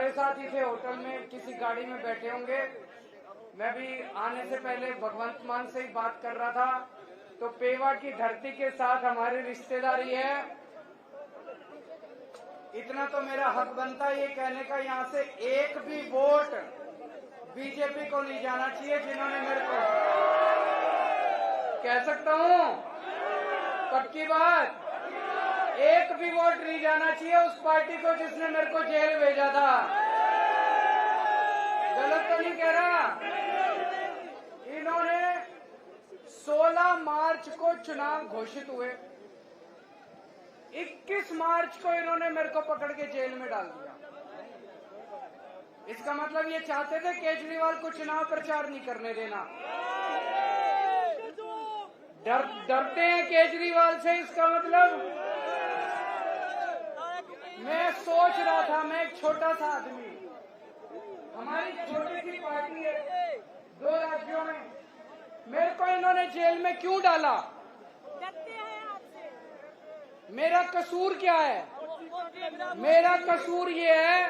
हमारे साथ ही थे, होटल में किसी गाड़ी में बैठे होंगे। मैं भी आने से पहले भगवंत मान से ही बात कर रहा था, तो पेवा की धरती के साथ हमारी रिश्तेदारी है। इतना तो मेरा हक बनता है ये कहने का, यहाँ से एक भी वोट बीजेपी को नहीं जाना चाहिए। जिन्होंने मेरे को, कह सकता हूँ पक्की बात, एक भी वोट नहीं जाना चाहिए उस पार्टी को जिसने मेरे को जेल भेजा था। गलत तो नहीं कह रहा। इन्होंने 16 मार्च को चुनाव घोषित हुए, 21 मार्च को इन्होंने मेरे को पकड़ के जेल में डाल दिया। इसका मतलब ये चाहते थे केजरीवाल को चुनाव प्रचार नहीं करने देना। डरते हैं केजरीवाल से। इसका मतलब मैं सोच रहा था, मैं एक छोटा सा आदमी, हमारी छोटी सी पार्टी है 2 राज्यों में, मेरे को इन्होंने जेल में क्यों डाला? मेरा कसूर क्या है? मेरा कसूर ये है,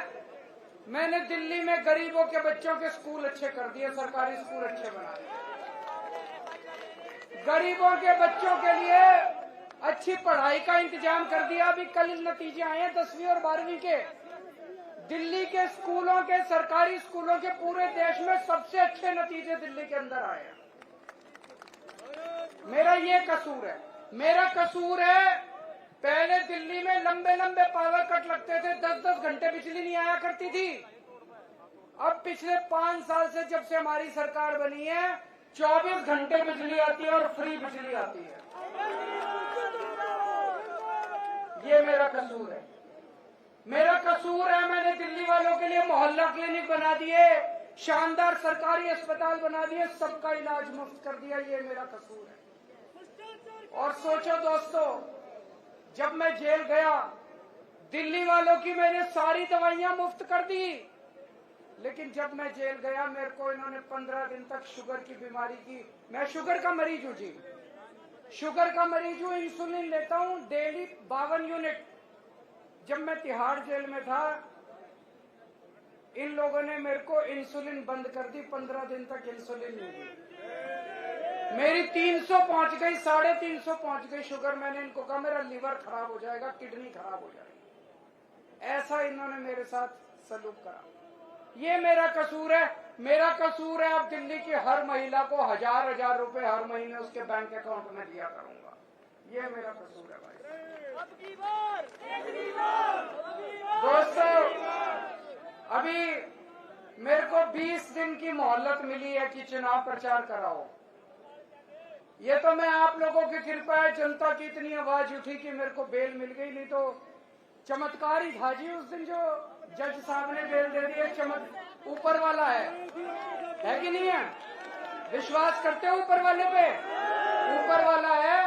मैंने दिल्ली में गरीबों के बच्चों के स्कूल अच्छे कर दिए, सरकारी स्कूल अच्छे बना दिए, गरीबों के बच्चों के लिए अच्छी पढ़ाई का इंतजाम कर दिया। अभी कल नतीजे आए हैं 10वीं और 12वीं के। दिल्ली के स्कूलों के, सरकारी स्कूलों के पूरे देश में सबसे अच्छे नतीजे दिल्ली के अंदर आए हैं। मेरा ये कसूर है। मेरा कसूर है, पहले दिल्ली में लंबे लंबे पावर कट लगते थे, 10-10 घंटे बिजली नहीं आया करती थी। अब पिछले 5 साल से जब से हमारी सरकार बनी है, 24 घंटे बिजली आती है और फ्री बिजली आती है। ये मेरा कसूर है। मेरा कसूर है, मैंने दिल्ली वालों के लिए मोहल्ला क्लिनिक बना दिए, शानदार सरकारी अस्पताल बना दिए, सबका इलाज मुफ्त कर दिया। ये मेरा कसूर है। और सोचो दोस्तों, जब मैं जेल गया, दिल्ली वालों की मैंने सारी दवाइयां मुफ्त कर दी, लेकिन जब मैं जेल गया मेरे को इन्होंने 15 दिन तक शुगर की बीमारी की। मैं शुगर का मरीज हूं जी, शुगर का मरीज हूं, इंसुलिन लेता हूं डेली 52 यूनिट। जब मैं तिहाड़ जेल में था, इन लोगों ने मेरे को इंसुलिन बंद कर दी, 15 दिन तक इंसुलिन नहीं दी। मेरी 300 पहुंच गई, 350 पहुंच गई शुगर। मैंने इनको कहा मेरा लीवर खराब हो जाएगा, किडनी खराब हो जाएगी। ऐसा इन्होंने मेरे साथ सलूक करा। ये मेरा कसूर है। मेरा कसूर है, अब दिल्ली की हर महिला को 1000-1000 रुपए हर महीने उसके बैंक अकाउंट में दिया करूंगा। ये मेरा कसूर है भाई। दोस्तों, अभी मेरे को 20 दिन की मोहलत मिली है कि चुनाव प्रचार कराओ। ये तो मैं आप लोगों की कृपा है, जनता की इतनी आवाज उठी कि मेरे को बेल मिल गई, नहीं तो चमत्कार ही था जी उस दिन जो जज साहब ने बेल दे दी। चमत्कार ऊपर वाला है कि नहीं है? विश्वास करते हो ऊपर वाले पे? ऊपर वाला है।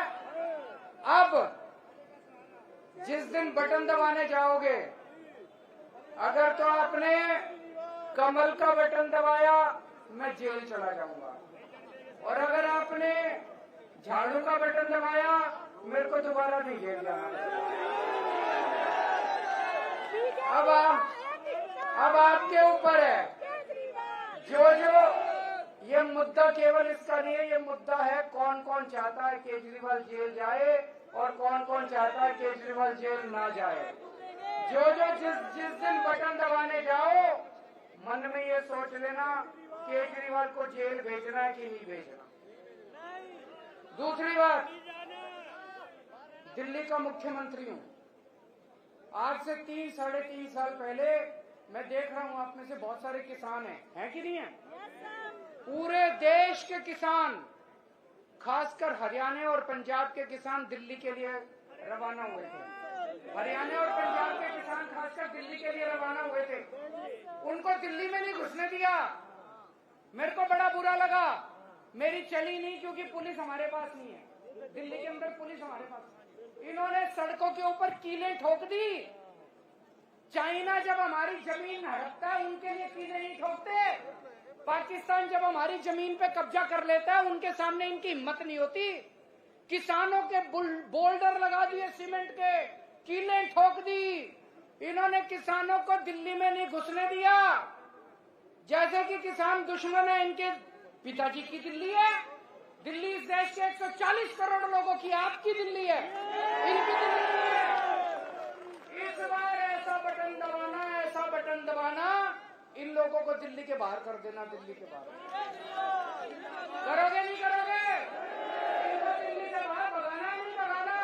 अब जिस दिन बटन दबाने जाओगे, अगर तो आपने कमल का बटन दबाया, मैं जेल चला जाऊंगा, और अगर आपने झाड़ू का बटन दबाया, मेरे को दोबारा नहीं जेल जाना। अब आपके ऊपर है। जो ये मुद्दा केवल इसका नहीं है, ये मुद्दा है कौन कौन चाहता है केजरीवाल जेल जाए और कौन कौन चाहता है केजरीवाल जेल ना जाए। जो जिस दिन बटन दबाने जाओ, मन में ये सोच लेना केजरीवाल को जेल भेजना है कि नहीं भेजना। दूसरी बात, दिल्ली का मुख्यमंत्री हूं। आज से 3-3.5 साल पहले मैं देख रहा हूं आप में से बहुत सारे किसान हैं कि नहीं है? पूरे देश के किसान, खासकर हरियाणा और पंजाब के किसान दिल्ली के लिए रवाना हुए थे। हरियाणा और पंजाब के किसान खासकर दिल्ली के लिए रवाना हुए थे। उनको दिल्ली में नहीं घुसने दिया। मेरे को बड़ा बुरा लगा। मेरी चली नहीं, क्योंकि पुलिस हमारे पास नहीं है। दिल्ली के अंदर पुलिस हमारे पास। इन्होंने सड़कों के ऊपर कीलें ठोक दी। चाइना जब हमारी जमीन हड़पता है, उनके लिए कीलें नहीं ठोकते। पाकिस्तान जब हमारी जमीन पे कब्जा कर लेता है, उनके सामने इनकी हिम्मत नहीं होती। किसानों के बोल्डर लगा दिए सीमेंट के, कीलें ठोक दी। इन्होंने किसानों को दिल्ली में नहीं घुसने दिया। जैसे कि किसान दुश्मन है, इनके पिताजी की दिल्ली है। दिल्ली इस देश के 140 करोड़ लोगों की आपकी दिल्ली है, इनकी दिल्ली नहीं है। इस बार ऐसा बटन दबाना, ऐसा बटन दबाना, इन लोगों को दिल्ली के बाहर कर देना। दिल्ली के बाहर करोगे नहीं करोगे? इनको दिल्ली से बाहर भगाना नहीं भगाना?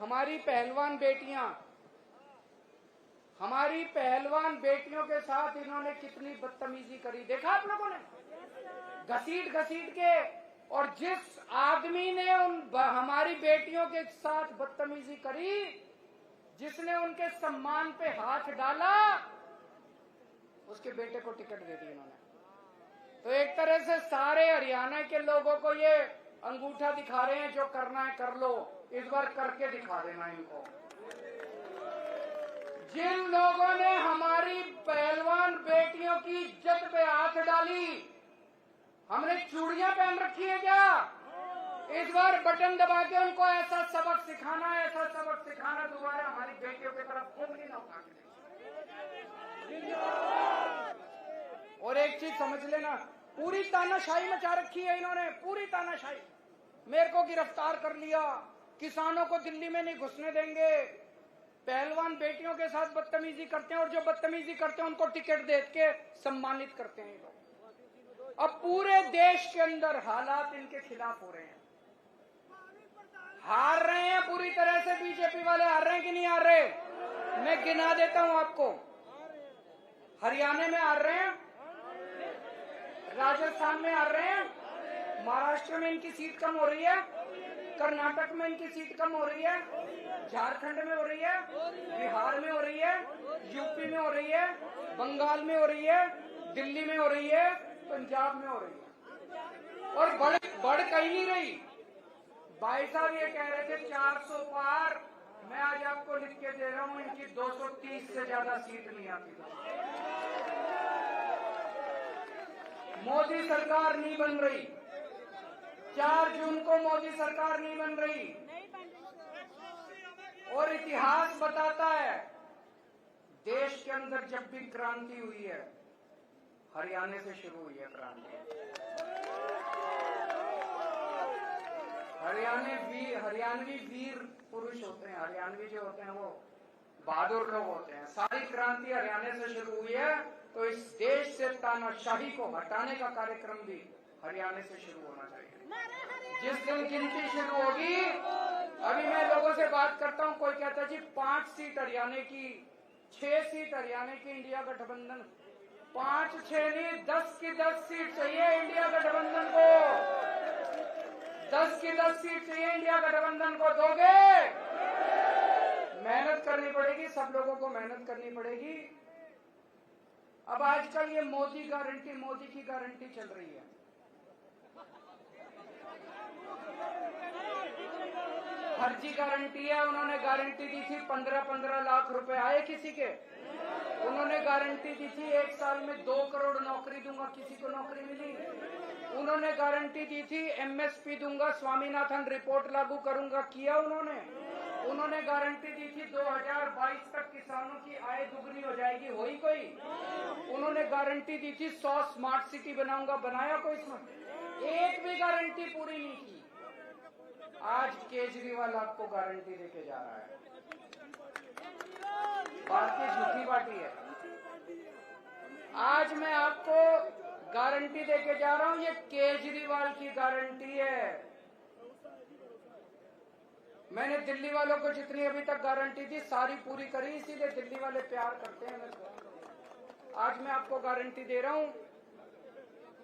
हमारी पहलवान बेटियां, हमारी पहलवान बेटियों के साथ इन्होंने कितनी बदतमीजी करी, देखा आप लोगों ने? घसीट घसीट के। और जिस आदमी ने हमारी बेटियों के साथ बदतमीजी करी, जिसने उनके सम्मान पे हाथ डाला, उसके बेटे को टिकट दे दी इन्होंने। तो एक तरह से सारे हरियाणा के लोगों को ये अंगूठा दिखा रहे हैं, जो करना है कर लो, इस बार करके दिखा देना इनको। जिन लोगों ने हमारी पहलवान बेटियों की इज्जत पे हाथ डाली, हमने चूड़ियां पहन रखी है क्या? इस बार बटन दबा के उनको ऐसा सबक सिखाना, ऐसा सबक सिखाना, दोबारा हमारी बेटियों की तरफ उंगली ना उठा के। और एक चीज समझ लेना, पूरी तानाशाही मचा रखी है इन्होंने, पूरी तानाशाही। मेरे को गिरफ्तार कर लिया, किसानों को दिल्ली में नहीं घुसने देंगे, पहलवान बेटियों के साथ बदतमीजी करते हैं, और जो बदतमीजी करते हैं उनको टिकट दे के सम्मानित करते हैं लोग। अब पूरे देश के अंदर हालात इनके खिलाफ हो रहे हैं। हार रहे हैं पूरी तरह से, बीजेपी वाले हार रहे हैं कि नहीं हार रहे? मैं गिना देता हूं आपको। हरियाणा में हार रहे हैं, राजस्थान में हार रहे हैं, महाराष्ट्र में इनकी सीट कम हो रही है, कर्नाटक में इनकी सीट कम हो रही है, झारखंड में हो रही है, बिहार में हो रही है, यूपी में हो रही है, बंगाल में हो रही है, दिल्ली में हो रही है, पंजाब में हो रही है। और बढ़ कहीं नहीं रही। भाई साहब ये कह रहे थे 400 पार, मैं आज आपको लिख के दे रहा हूं, इनकी 230 से ज्यादा सीट नहीं आती। मोदी सरकार नहीं बन रही, 4 जून को मोदी सरकार नहीं बन रही। और इतिहास बताता है, देश के अंदर जब भी क्रांति हुई है, हरियाणा से शुरू हुई है क्रांति। हरियाणवी वीर पुरुष होते हैं, हरियाणवी जो होते हैं वो बहादुर लोग होते हैं। सारी क्रांति हरियाणा से शुरू हुई है, तो इस देश से तानाशाही को हटाने का कार्यक्रम भी हरियाणा से शुरू होना चाहिए। जिस दिन गिनती शुरू होगी, अभी मैं लोगों से बात करता हूं, कोई कहता है जी 5 सीट हरियाणा की, 6 सीट हरियाणा की इंडिया गठबंधन। 5 6 नहीं, 10 की 10 सीट चाहिए इंडिया गठबंधन को। 10 की 10 सीट चाहिए इंडिया गठबंधन को। दोगे? मेहनत करनी पड़ेगी, सब लोगों को मेहनत करनी पड़ेगी। अब आजकल ये मोदी गारंटी, मोदी की गारंटी चल रही है। फर्जी गारंटी है। उन्होंने गारंटी दी थी 15-15 लाख रुपए आए किसी के। उन्होंने गारंटी दी थी 1 साल में 2 करोड़ नौकरी दूंगा, किसी को नौकरी मिली? उन्होंने गारंटी दी थी एमएसपी दूंगा, स्वामीनाथन रिपोर्ट लागू करूंगा, किया उन्होंने? उन्होंने गारंटी दी थी 2022 तक किसानों की आय दुगनी हो जाएगी, हुई कोई? उन्होंने गारंटी दी थी 100 स्मार्ट सिटी बनाऊंगा, बनाया कोई? इसमें एक भी गारंटी पूरी नहीं की। आज केजरीवाल आपको गारंटी देके जा रहा है। भारतीय झूठी पार्टी है। आज मैं आपको गारंटी देके जा रहा हूं, ये केजरीवाल की गारंटी है। मैंने दिल्ली वालों को जितनी अभी तक गारंटी दी सारी पूरी करी, इसीलिए दिल्ली वाले प्यार करते हैं मेरे को। आज मैं आपको गारंटी दे रहा हूं,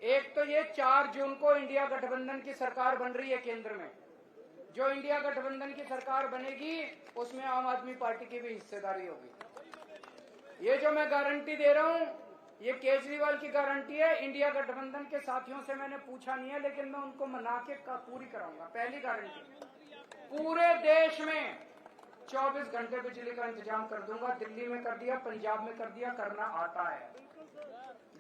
एक तो ये 4 जून को इंडिया गठबंधन की सरकार बन रही है केंद्र में। जो इंडिया गठबंधन की सरकार बनेगी उसमें आम आदमी पार्टी की भी हिस्सेदारी होगी। ये जो मैं गारंटी दे रहा हूं, ये केजरीवाल की गारंटी है। इंडिया गठबंधन के साथियों से मैंने पूछा नहीं है, लेकिन मैं उनको मना के पूरी कराऊंगा। पहली गारंटी, पूरे देश में 24 घंटे बिजली का इंतजाम कर दूंगा। दिल्ली में कर दिया, पंजाब में कर दिया, करना आता है।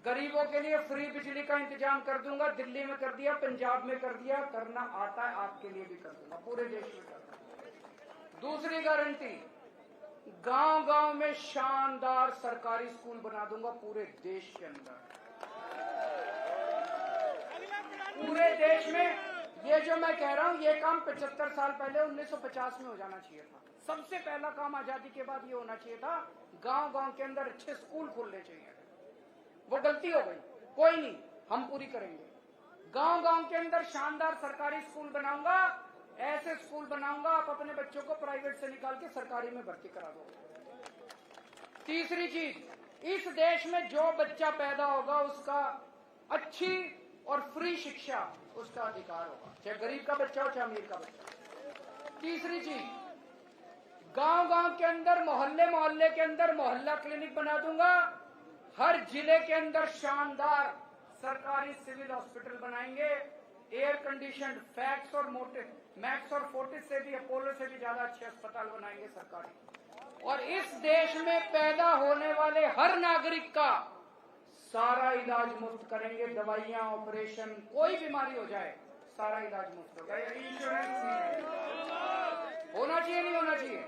गरीबों के लिए फ्री बिजली का इंतजाम कर दूंगा। दिल्ली में कर दिया, पंजाब में कर दिया, करना आता है। आपके लिए भी कर दूंगा, पूरे देश में कर दूंगा। दूसरी गारंटी, गांव-गांव में शानदार सरकारी स्कूल बना दूंगा पूरे देश के अंदर। पूरे देश में ये जो मैं कह रहा हूं, ये काम 75 साल पहले 1950 में हो जाना चाहिए था। सबसे पहला काम आजादी के बाद ये होना चाहिए था, गांव-गांव के अंदर अच्छे स्कूल खोलने चाहिए। वो गलती हो गई, कोई नहीं, हम पूरी करेंगे। गांव-गांव के अंदर शानदार सरकारी स्कूल बनाऊंगा, ऐसे स्कूल बनाऊंगा आप अपने बच्चों को प्राइवेट से निकाल के सरकारी में भर्ती करा दो। तीसरी चीज, इस देश में जो बच्चा पैदा होगा उसका अच्छी और फ्री शिक्षा उसका अधिकार होगा, चाहे गरीब का बच्चा हो चाहे अमीर का बच्चा। तीसरी चीज, गांव-गांव के अंदर मोहल्ले मोहल्ले के अंदर मोहल्ला क्लिनिक बना दूंगा। हर जिले के अंदर शानदार सरकारी सिविल हॉस्पिटल बनाएंगे, एयर कंडीशन, फैक्स और मैक्स और फोर्टिस से भी, अपोलो से भी ज्यादा अच्छे अस्पताल बनाएंगे सरकारी। और इस देश में पैदा होने वाले हर नागरिक का सारा इलाज मुफ्त करेंगे। दवाइयां, ऑपरेशन, कोई बीमारी हो जाए सारा इलाज मुफ्त होगा। इंश्योरेंस होना चाहिए, नहीं होना चाहिए?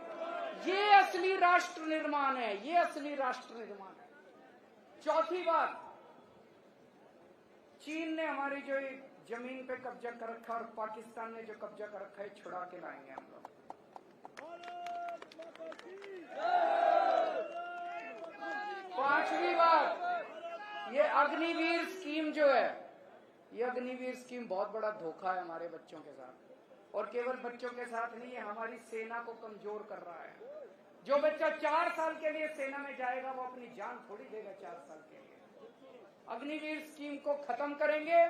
ये असली राष्ट्र निर्माण है, ये असली राष्ट्र निर्माण है। चौथी बात, चीन ने हमारी जो जमीन पे कब्जा कर रखा और पाकिस्तान ने जो कब्जा कर रखा है छुड़ा के लाएंगे हम लोग। पांचवी बात, ये अग्निवीर स्कीम जो है, ये अग्निवीर स्कीम बहुत बड़ा धोखा है हमारे बच्चों के साथ। और केवल बच्चों के साथ नहीं, ये हमारी सेना को कमजोर कर रहा है। जो बच्चा 4 साल के लिए सेना में जाएगा वो अपनी जान थोड़ी देगा 4 साल के लिए। अग्निवीर स्कीम को खत्म करेंगे।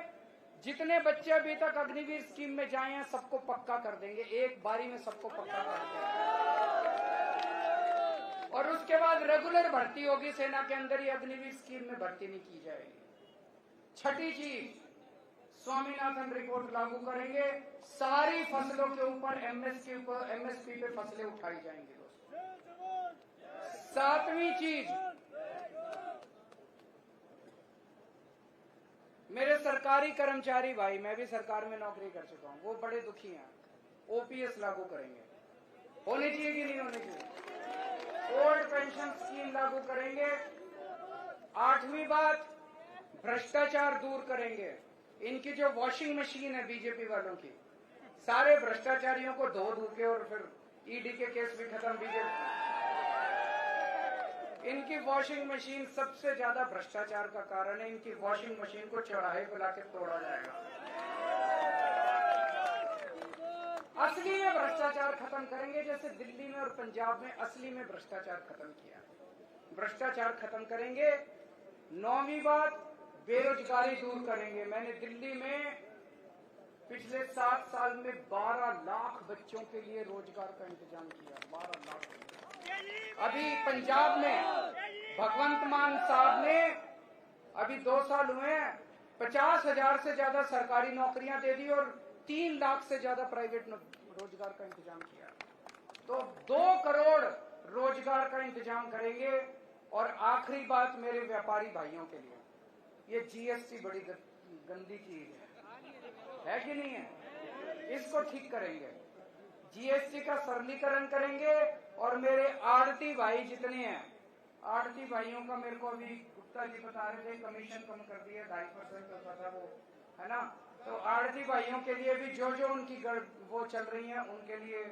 जितने बच्चे अभी तक अग्निवीर स्कीम में जाए हैं सबको पक्का कर देंगे, एक बारी में सबको पक्का कर देंगे। और उसके बाद रेगुलर भर्ती होगी सेना के अंदर, ही अग्निवीर स्कीम में भर्ती नहीं की जाएगी। छठी चीज, स्वामीनाथन रिपोर्ट लागू करेंगे। सारी फसलों के ऊपर एमएसपी पे फसलें उठाई जाएंगी दोस्तों। सातवीं चीज, मेरे सरकारी कर्मचारी भाई, मैं भी सरकार में नौकरी कर चुका हूं, वो बड़े दुखी हैं। ओपीएस लागू करेंगे, होनी चाहिए कि नहीं होनी चाहिए? ओल्ड पेंशन स्कीम लागू करेंगे। आठवीं बात, भ्रष्टाचार दूर करेंगे। इनकी जो वॉशिंग मशीन है बीजेपी वालों की, सारे भ्रष्टाचारियों को धो धो के, और फिर ईडी के केस भी खत्म। बीजेपी इनकी वॉशिंग मशीन सबसे ज्यादा भ्रष्टाचार का कारण है। इनकी वॉशिंग मशीन को चौराहे पे लाके तोड़ा जाएगा। असली में भ्रष्टाचार खत्म करेंगे, जैसे दिल्ली में और पंजाब में असली में भ्रष्टाचार खत्म किया। भ्रष्टाचार खत्म करेंगे। 9वीं बात, बेरोजगारी दूर करेंगे। मैंने दिल्ली में पिछले 7 साल में 12 लाख बच्चों के लिए रोजगार का इंतजाम किया। 12 लाख। अभी पंजाब में भगवंत मान साहब ने अभी 2 साल हुए, 50,000 से ज्यादा सरकारी नौकरियां दे दी और 3 लाख से ज्यादा प्राइवेट रोजगार का इंतजाम किया। तो 2 करोड़ रोजगार का इंतजाम करेंगे। और आखिरी बात मेरे व्यापारी भाइयों के लिए, ये जीएसटी बड़ी गंदी चीज है कि नहीं है? इसको ठीक करेंगे, जीएसटी का सरलीकरण करेंगे। और मेरे आड़ती भाई जितने हैं, आड़ती भाइयों का मेरे को अभी गुप्ता जी बता रहे थे कमीशन कम कर दिया, 2.5% होता था वो, है ना? तो आड़ती भाइयों के लिए भी जो जो उनकी वो चल रही है उनके लिए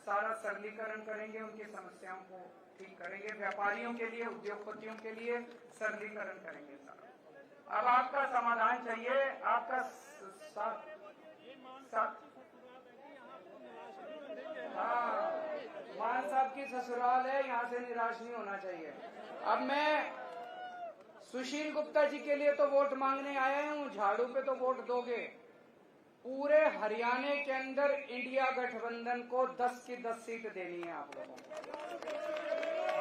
सारा सरलीकरण करेंगे, उनकी समस्याओं को ठीक करेंगे। व्यापारियों के लिए, उद्योगपतियों के लिए सरलीकरण करेंगे सारा। अब आपका समाधान चाहिए, आपका साथ। हाँ, मान साहब की ससुराल है, यहाँ से निराश नहीं होना चाहिए। अब मैं सुशील गुप्ता जी के लिए तो वोट मांगने आया हूँ, झाड़ू पे तो वोट दोगे। पूरे हरियाणा के अंदर इंडिया गठबंधन को 10 की 10 सीट देनी है आप लोगों को।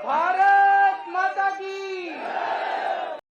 भारत माता की।